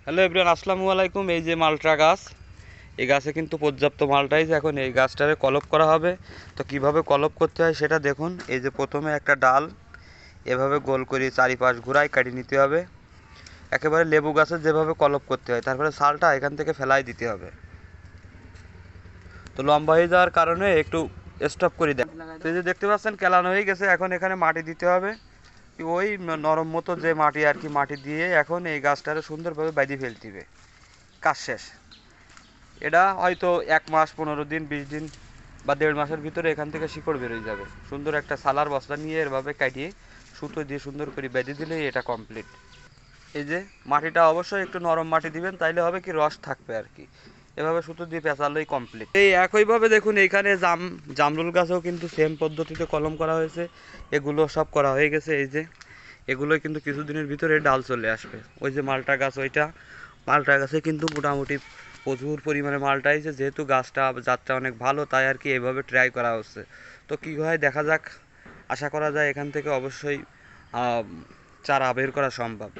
Hello everyone, আসসালামু আলাইকুম। এই যে মালটা গাছ, এই গাছে কিন্তু পর্যাপ্ত মালটা হয়েছে। এখন এই গাছটারে কলপ করা হবে। তো কিভাবে কলপ করতে হয় সেটা দেখুন। এই যে প্রথমে একটা ডাল এভাবে গোল করে চারিপাশ ঘুরায় কাটিয়ে নিতে হবে, একেবারে লেবু গাছের যেভাবে কলপ করতে হয়। তারপরে ছালটা এখান থেকে ফেলাই দিতে হবে। তো লম্বা হয়ে যাওয়ার কারণে একটু স্টপ করে দেন। তো এই যে দেখতে পাচ্ছেন কেলানো হয়ে গেছে। এখন এখানে মাটি দিতে হবে, ওই নরম মতো যে মাটি আর কি, মাটি দিয়ে এখন এই গাছটারে সুন্দরভাবে বাঁধিয়ে ফেলতে হবে। কাজ শেষ। এটা হয়তো 1 মাস 15 দিন 20 দিন বা 1.5 মাসের ভিতরে এখান থেকে শিকড় বেরোয় যাবে। সুন্দর একটা সালার বস্তা নিয়ে এভাবে কাটিয়ে সুতো দিয়ে সুন্দর করে বেঁধে দিলেই এটা কমপ্লিট। এই যে মাটিটা অবশ্যই একটু নরম মাটি দিবেন, তাইলে হবে কি রস থাকবে আর কি। এভাবে সুতো দিয়ে পেঁচালেই কমপ্লিট। এই একইভাবে দেখুন এইখানে জামরুল গাছেও কিন্তু সেম পদ্ধতিতে কলম করা হয়েছে। এগুলো সব করা হয়ে গেছে। এই যে এগুলোই কিন্তু কিছুদিনের ভিতরে ডাল চলে আসবে। ওই যে মালটা গাছ, ওইটা মালটা গাছে কিন্তু মোটামুটি প্রচুর পরিমাণে মালটা হয়েছে। যেহেতু গাছটা জাতটা অনেক ভালো, তাই আর কি এভাবে ট্রাই করা হচ্ছে। তো কী হয় দেখা যাক। আশা করা যায় এখান থেকে অবশ্যই চারা বের করা সম্ভব।